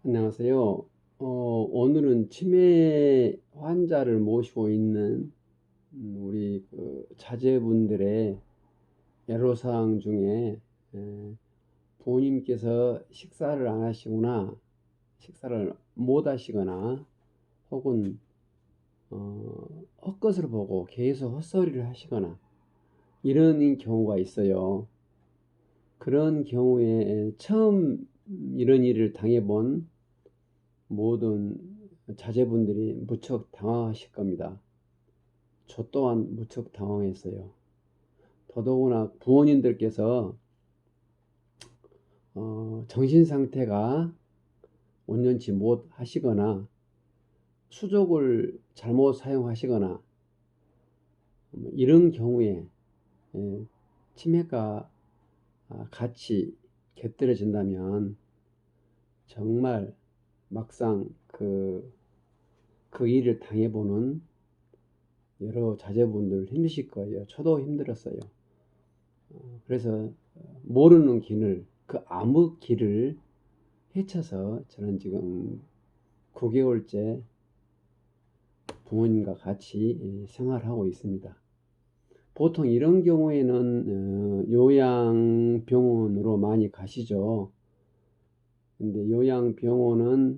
안녕하세요. 오늘은 치매 환자를 모시고 있는 우리 자제분들의 애로사항 중에 부모님께서 식사를 안 하시거나 식사를 못 하시거나 혹은 헛것을 보고 계속 헛소리를 하시거나 이런 경우가 있어요. 그런 경우에 처음 이런 일을 당해본 모든 자제분들이 무척 당황하실 겁니다. 저 또한 무척 당황했어요. 더더구나 부모님들께서 정신 상태가 온전치 못 하시거나 수족을 잘못 사용하시거나 이런 경우에 치매가 같이 곁들여진다면 정말 막상 그 일을 당해보는 여러 자제분들 힘드실 거예요. 저도 힘들었어요. 그래서 모르는 길을, 그 아무 길을 헤쳐서 저는 지금 9개월째 부모님과 같이 생활하고 있습니다. 보통 이런 경우에는 요양병원으로 많이 가시죠. 근데 요양병원은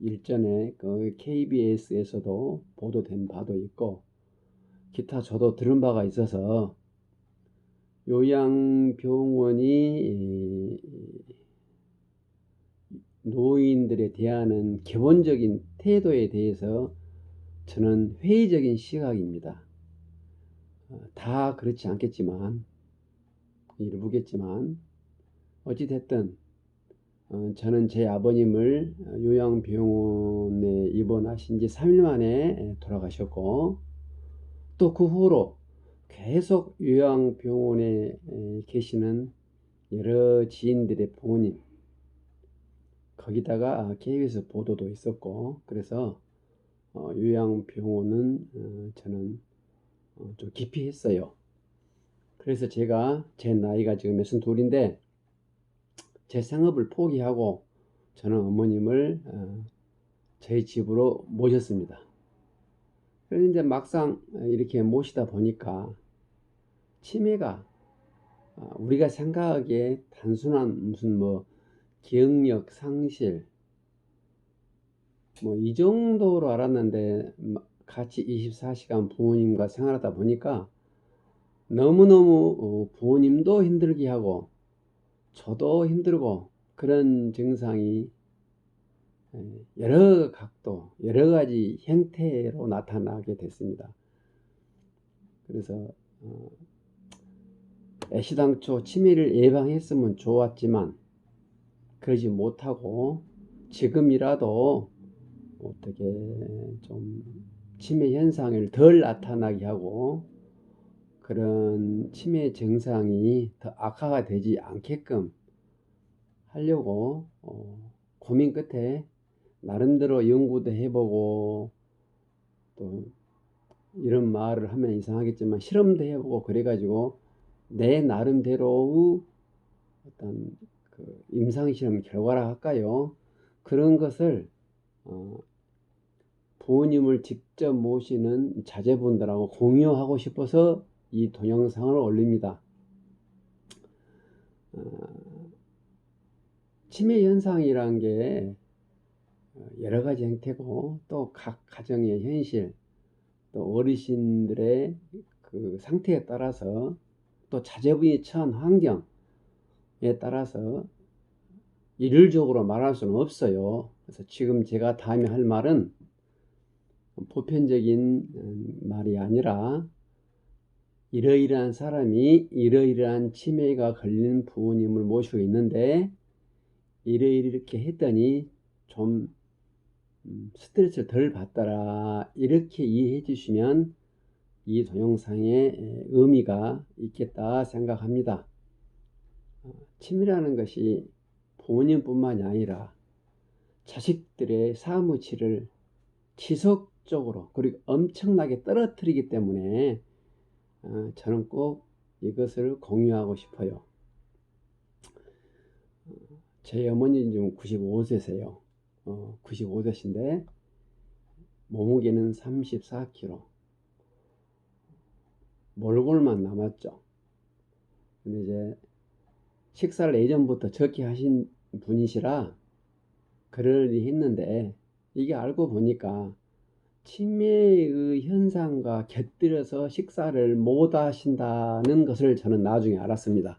일전에 그 KBS에서도 보도된 바도 있고 기타 저도 들은 바가 있어서 요양병원이 노인들에 대한 기본적인 태도에 대해서 저는 회의적인 시각입니다. 다 그렇지 않겠지만 일부겠지만 어찌됐든 저는 제 아버님을 요양병원에 입원하신 지 3일 만에 돌아가셨고 또 그 후로 계속 요양병원에 계시는 여러 지인들의 부모님 거기다가 KBS 보도도 있었고 그래서 요양병원은 저는 좀 기피했어요. 그래서 제가 제 나이가 지금 62인데 제 생업을 포기하고 저는 어머님을 저희 집으로 모셨습니다. 그런데 이제 막상 이렇게 모시다 보니까 치매가 우리가 생각하기에 단순한 무슨 기억력 상실 이 정도로 알았는데 같이 24시간 부모님과 생활하다 보니까 너무너무 부모님도 힘들게 하고 저도 힘들고 그런 증상이 여러 각도 여러 가지 형태로 나타나게 됐습니다. 그래서 애시당초 치매를 예방했으면 좋았지만 그러지 못하고 지금이라도 어떻게 좀 치매 현상을 덜 나타나게 하고 그런 치매 증상이 더 악화가 되지 않게끔 하려고 고민 끝에 나름대로 연구도 해보고 또 이런 말을 하면 이상하겠지만 실험도 해보고 그래가지고 내 나름대로의 어떤 임상실험 결과라 할까요? 그런 것을 부모님을 직접 모시는 자제분들하고 공유하고 싶어서 이 동영상을 올립니다. 치매 현상이란 게 여러 가지 형태고 또 각 가정의 현실 또 어르신들의 그 상태에 따라서 또 자제분이 처한 환경에 따라서 일률적으로 말할 수는 없어요. 그래서 지금 제가 다음에 할 말은 보편적인 말이 아니라 이러이러한 사람이 이러이러한 치매가 걸린 부모님을 모시고 있는데 이렇게 했더니 좀 스트레스를 덜 받더라 이렇게 이해해 주시면 이 동영상의 의미가 있겠다 생각합니다. 치매라는 것이 부모님뿐만이 아니라 자식들의 사무치를 지속적으로 그리고 엄청나게 떨어뜨리기 때문에 저는 꼭 이것을 공유하고 싶어요. 제 어머니 지금 95세세요. 95세신데 몸무게는 34kg. 몰골만 남았죠. 근데 이제 식사를 예전부터 적게 하신 분이시라 그러니 했는데, 이게 알고 보니까 치매의 현상과 곁들여서 식사를 못 하신다는 것을 저는 나중에 알았습니다.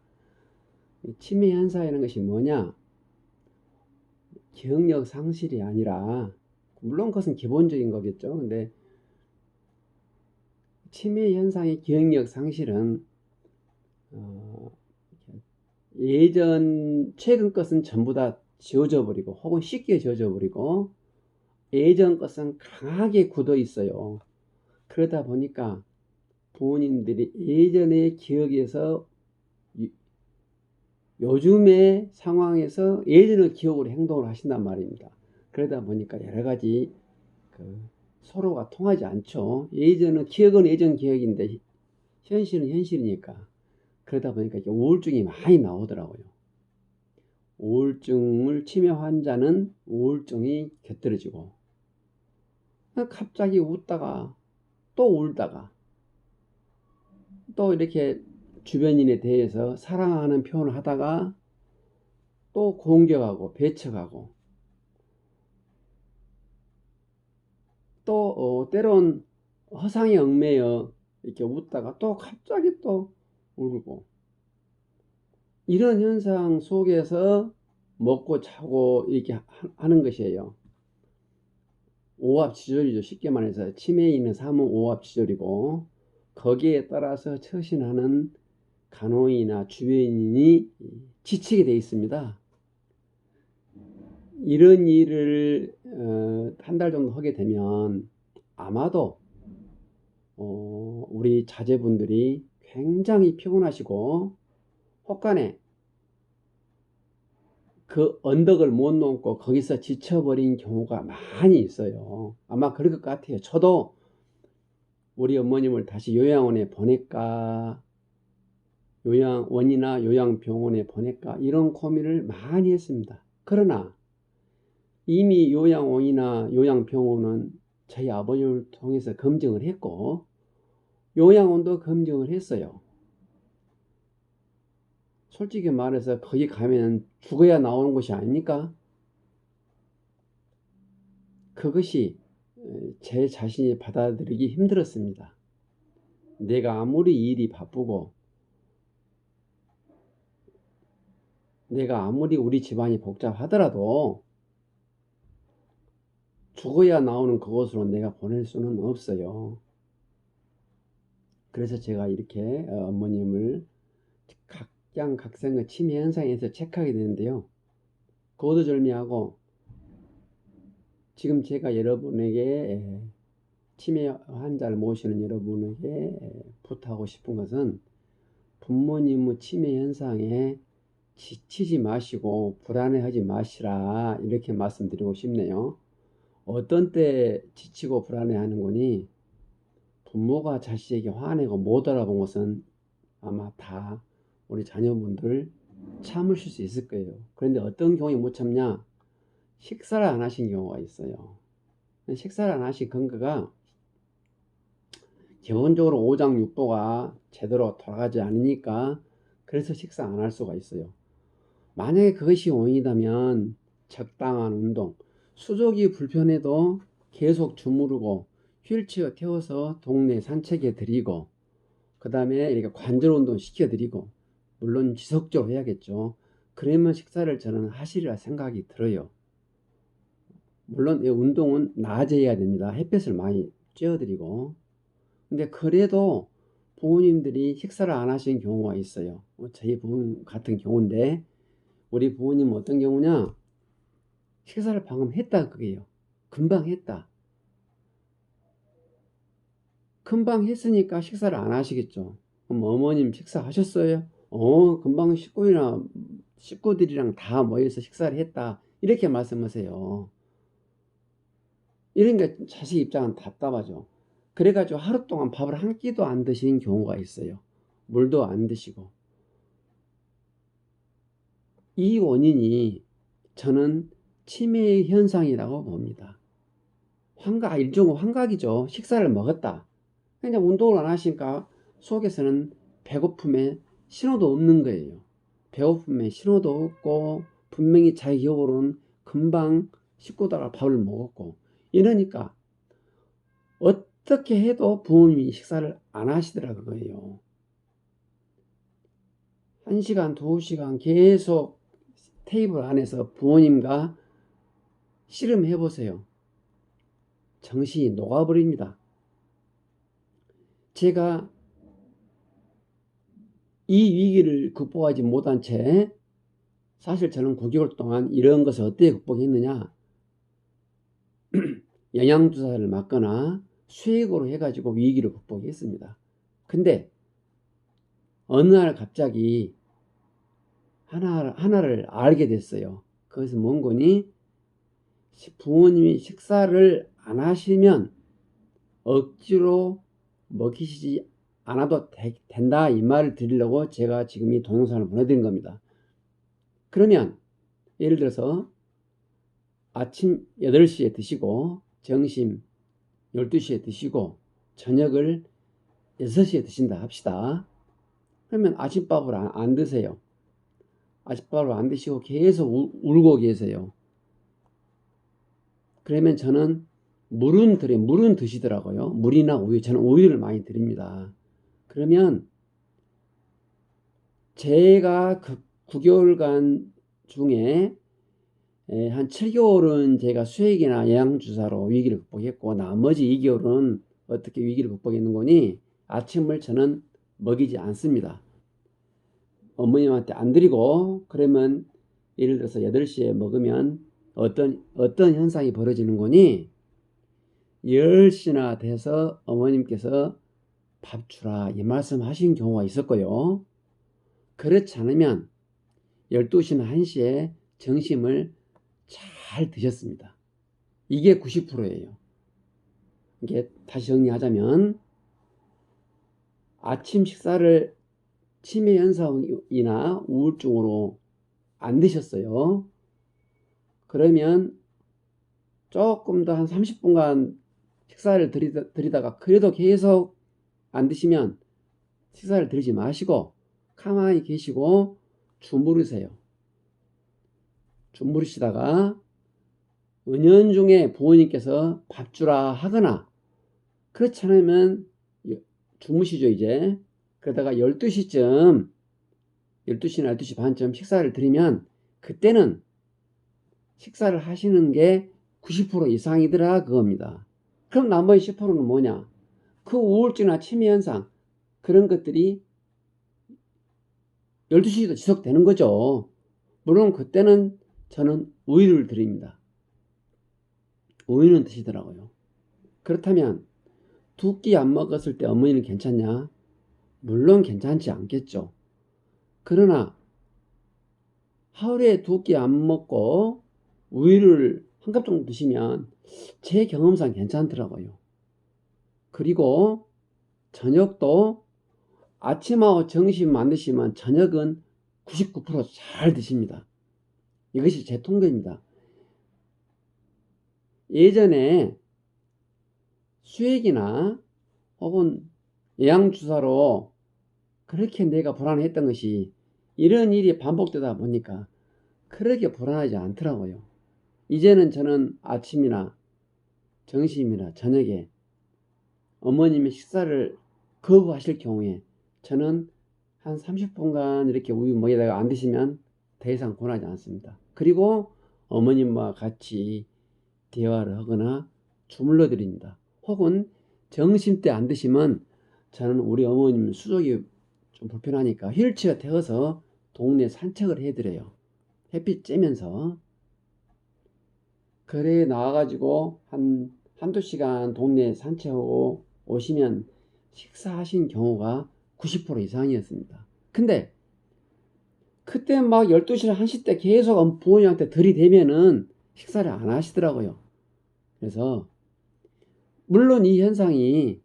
치매 현상이라는 것이 뭐냐? 기억력 상실이 아니라, 물론 그것은 기본적인 거겠죠. 근데 치매 현상의 기억력 상실은 최근 것은 전부 다 지워져 버리고 혹은 쉽게 지워져 버리고 예전 것은 강하게 굳어 있어요. 그러다 보니까 부모님들이 예전의 기억에서 요즘의 상황에서 예전의 기억으로 행동을 하신단 말입니다. 그러다 보니까 여러 가지 서로가 통하지 않죠. 예전은 기억은 예전 기억인데 현실은 현실이니까. 그러다 보니까 이게 우울증이 많이 나오더라고요. 치매 환자는 우울증이 곁들여지고, 갑자기 웃다가 또 울다가 또 이렇게 주변인에 대해서 사랑하는 표현을 하다가 또 공격하고 배척하고, 또 때론 허상에 얽매여 이렇게 웃다가 또 갑자기 또 울고, 이런 현상 속에서 먹고 자고 이렇게 하는 것이에요. 오합지졸이죠. 쉽게 말해서 치매에 있는 삶은 오합지졸이고, 거기에 따라서 처신하는 간호인이나 주변인이 지치게 되어 있습니다. 이런 일을 한 달 정도 하게 되면 아마도 우리 자제분들이 굉장히 피곤하시고 혹간에 그 언덕을 못 넘고 거기서 지쳐버린 경우가 많이 있어요. 아마 그럴 것 같아요. 저도 우리 어머님을 다시 요양원에 보낼까, 요양원이나 요양병원에 보낼까, 이런 고민을 많이 했습니다. 그러나 이미 요양원이나 요양병원은 저희 아버님을 통해서 검증을 했고 요양원도 검증을 했어요. 솔직히 말해서 거기 가면 죽어야 나오는 곳이 아닙니까? 그것이 제 자신이 받아들이기 힘들었습니다. 내가 아무리 일이 바쁘고 내가 아무리 우리 집안이 복잡하더라도 죽어야 나오는 그곳으로 내가 보낼 수는 없어요. 그래서 제가 이렇게 어머님을 각양각색의 치매 현상에서 체크하게 되는데요. 거두절미하고 지금 제가 여러분에게 치매 환자를 모시는 여러분에게 부탁하고 싶은 것은, 부모님의 치매 현상에 지치지 마시고 불안해하지 마시라, 이렇게 말씀드리고 싶네요. 어떤 때 지치고 불안해하는 거니? 부모가 자식에게 화내고 못 알아본 것은 아마 다 우리 자녀분들 참으실 수 있을 거예요. 그런데 어떤 경우에 못 참냐? 식사를 안 하신 경우가 있어요. 식사를 안 하신 근거가 기본적으로 오장육부가 제대로 돌아가지 않으니까 그래서 식사 안 할 수가 있어요. 만약에 그것이 원인이라면 적당한 운동, 수족이 불편해도 계속 주무르고 휠체어 태워서 동네 산책에 드리고, 그 다음에 이렇게 관절 운동 시켜드리고, 물론 지속적으로 해야겠죠. 그러면 식사를 저는 하시리라 생각이 들어요. 물론 이 운동은 낮에 해야 됩니다. 햇볕을 많이 쬐어드리고. 근데 그래도 부모님들이 식사를 안 하시는 경우가 있어요. 저희 부모님 같은 경우인데, 우리 부모님은 어떤 경우냐? 식사를 방금 했다 그게요. 금방 했다. 금방 했으니까 식사를 안 하시겠죠. 그럼 어머님 식사하셨어요? 금방 식구들이랑 다 모여서 식사를 했다, 이렇게 말씀하세요. 이러니까 자식 입장은 답답하죠. 그래가지고 하루 동안 밥을 한 끼도 안 드시는 경우가 있어요. 물도 안 드시고. 이 원인이 저는 치매 현상이라고 봅니다. 일종의 환각이죠. 식사를 먹었다. 그냥 운동을 안 하시니까 속에서는 배고픔에 신호도 없는 거예요. 배고픔에 신호도 없고 분명히 자기 기억으로는 금방 씻고 다가 밥을 먹었고 이러니까 어떻게 해도 부모님이 식사를 안 하시더라고요. 1시간, 2시간 계속 테이블 안에서 부모님과 씨름해 보세요. 정신이 녹아버립니다. 제가 이 위기를 극복하지 못한 채 사실 저는 9개월 동안 이런 것을 어떻게 극복했느냐, 영양주사를 맞거나 수액으로 해가지고 위기를 극복했습니다. 근데 어느 날 갑자기 하나를 알게 됐어요. 그것은 뭔 거니? 부모님이 식사를 안 하시면 억지로 먹이시지 않아도 된다, 이 말을 드리려고 제가 지금 이 동영상을 보내드린 겁니다. 그러면 예를 들어서 아침 8시에 드시고 점심 12시에 드시고 저녁을 6시에 드신다 합시다. 그러면 아침밥을 안 드세요. 아침밥을 안 드시고 계속 울고 계세요. 그러면 저는 물은 드시더라고요. 물이나 우유, 저는 우유를 많이 드립니다. 그러면 제가 그 9개월간 중에 한 7개월은 제가 수액이나 영양주사로 위기를 극복했고 나머지 2개월은 어떻게 위기를 극복했는 거니? 아침을 저는 먹이지 않습니다. 어머님한테 안 드리고, 그러면 예를 들어서 8시에 먹으면 어떤 현상이 벌어지는 거니? 10시나 돼서 어머님께서 밥 주라 이 말씀 하신 경우가 있었고요. 그렇지 않으면 12시나 1시에 점심을 잘 드셨습니다. 이게 90%예요. 이게 다시 정리하자면 아침 식사를 치매 현상이나 우울증으로 안 드셨어요. 그러면 조금 더 한 30분간 식사를 드리다가 그래도 계속 안 드시면 식사를 드리지 마시고 가만히 계시고 주무르세요. 주무르시다가 은연중에 부모님께서 밥 주라 하거나 그렇지 않으면 주무시죠 이제. 그러다가 12시쯤 12시나 12시 반쯤 식사를 드리면 그때는 식사를 하시는 게 90% 이상이더라 그겁니다. 그럼 나머지 10%는 뭐냐? 그 우울증이나 치매 현상 그런 것들이 12시도 지속되는 거죠. 물론 그때는 저는 우유를 드립니다. 우유는 드시더라고요. 그렇다면 2끼 안 먹었을 때 어머니는 괜찮냐? 물론 괜찮지 않겠죠. 그러나 하루에 2끼 안 먹고 우유를 한 컵 정도 드시면 제 경험상 괜찮더라고요. 그리고 저녁도 아침하고 점심 안 드시면 저녁은 99% 잘 드십니다. 이것이 제 통계입니다. 예전에 수액이나 혹은 영양주사로 그렇게 내가 불안했던 것이 이런 일이 반복되다 보니까 그렇게 불안하지 않더라고요. 이제는 저는 아침이나 점심이나 저녁에 어머님의 식사를 거부하실 경우에 저는 한 30분간 이렇게 우유 먹이다가 안 드시면 더 이상 권하지 않습니다. 그리고 어머님과 같이 대화를 하거나 주물러 드립니다. 혹은 점심 때 안 드시면 저는 우리 어머님 수족이 좀 불편하니까 휠체어 태워서 동네 산책을 해드려요. 햇빛 쬐면서. 그래 나와가지고 한두 시간 동네 산책하고 오시면 식사하신 경우가 90% 이상이었습니다. 근데 그때 막 12시나 1시 때 계속 부모님한테 들이대면은 식사를 안 하시더라고요. 그래서 물론 이 현상이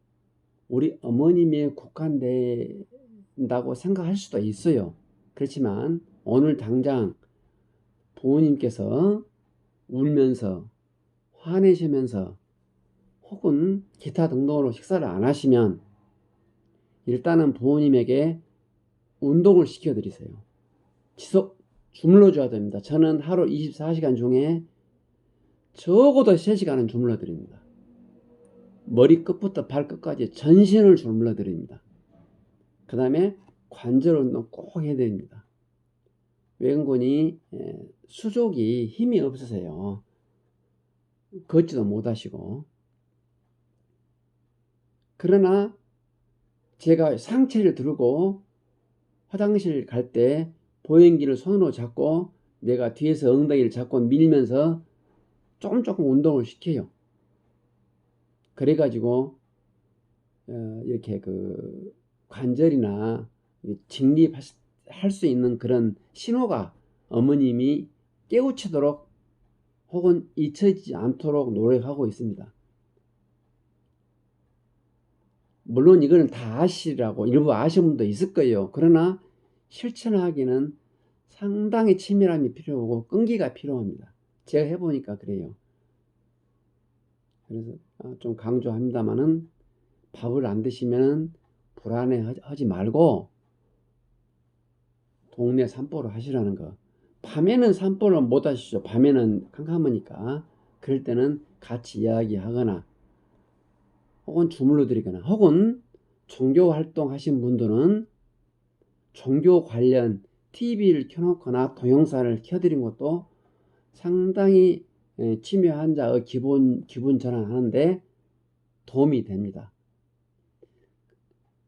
우리 어머님에 국한된다고 생각할 수도 있어요. 그렇지만 오늘 당장 부모님께서 울면서 화내시면서 혹은 기타 등등으로 식사를 안 하시면 일단은 부모님에게 운동을 시켜 드리세요. 지속 주물러 줘야 됩니다. 저는 하루 24시간 중에 적어도 3시간은 주물러 드립니다. 머리끝부터 발끝까지 전신을 주물러 드립니다. 그 다음에 관절 운동 꼭 해야 됩니다. 외근군이 수족이 힘이 없으세요. 걷지도 못하시고. 그러나 제가 상체를 들고 화장실 갈 때 보행기를 손으로 잡고 내가 뒤에서 엉덩이를 잡고 밀면서 조금 운동을 시켜요. 그래가지고 이렇게 그 관절이나 직립할 수 있는 그런 신호가 어머님이 깨우치도록 혹은 잊혀지지 않도록 노력하고 있습니다. 물론 이거는 다 아시라고 일부 아시는 분도 있을 거예요. 그러나 실천하기는 상당히 치밀함이 필요하고 끈기가 필요합니다. 제가 해보니까 그래요. 그래서 좀 강조합니다만은 밥을 안 드시면 불안해하지 말고 동네 산보를 하시라는 거. 밤에는 산보를 못 하시죠. 밤에는 캄캄하니까. 그럴 때는 같이 이야기하거나 혹은 주물러 드리거나 혹은 종교 활동 하신 분들은 종교 관련 TV를 켜놓거나 동영상을 켜드린 것도 상당히 치매 환자의 기분 전환하는데 도움이 됩니다.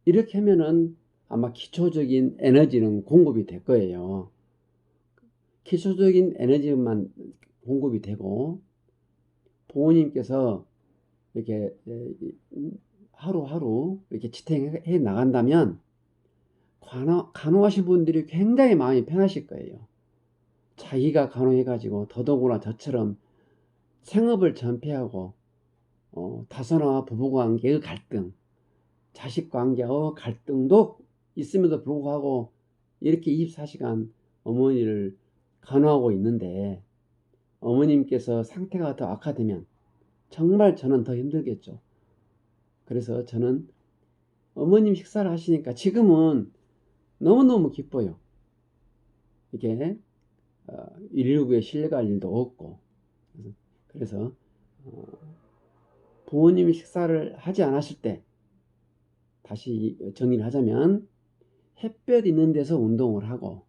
이렇게 하면은 아마 기초적인 에너지는 공급이 될 거예요. 기초적인 에너지만 공급이 되고 부모님께서 이렇게 하루하루 이렇게 지탱해 나간다면 간호하신 분들이 굉장히 마음이 편하실 거예요. 자기가 간호해가지고 더더구나 저처럼 생업을 전폐하고 다선화와 부부관계의 갈등, 자식관계의 갈등도 있음에도 불구하고 이렇게 24시간 어머니를 간호하고 있는데 어머님께서 상태가 더 악화되면 정말 저는 더 힘들겠죠. 그래서 저는 어머님 식사를 하시니까 지금은 너무너무 기뻐요. 이게 119에 실려갈 일도 없고. 그래서 부모님이 식사를 하지 않았을 때 다시 정리를 하자면 햇볕 있는 데서 운동을 하고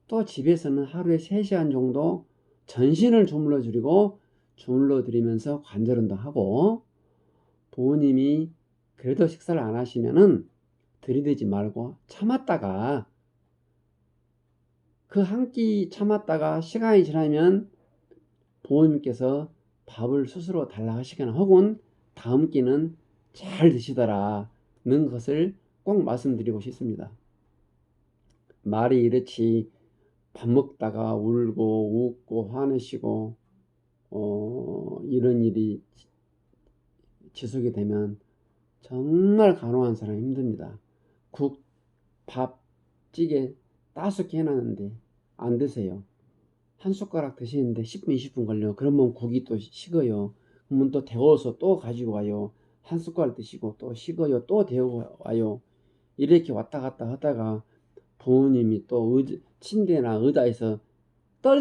또 집에서는 하루에 3시간 정도 전신을 주물러 드리면서 관절 운동하고 부모님이 그래도 식사를 안 하시면은 들이대지 말고 참았다가 그 한 끼 참았다가 시간이 지나면 부모님께서 밥을 스스로 달라 하시거나 혹은 다음 끼는 잘 드시더라는 것을 꼭 말씀드리고 싶습니다. 말이 이렇지 밥 먹다가 울고 웃고 화내시고 이런 일이 지속이 되면 정말 간호한 사람이 힘듭니다. 국, 밥, 찌개 5개 해놨는데 안 드세요. 한 숟가락 드시는데 10분 20분 걸려. 그러면 국이 또 식어요. 그러면 또 데워서 또 가지고 와요. 한 숟가락 드시고 또 식어요. 또 데우고 와요. 이렇게 왔다 갔다 하다가 부모님이 또 침대나 의자에서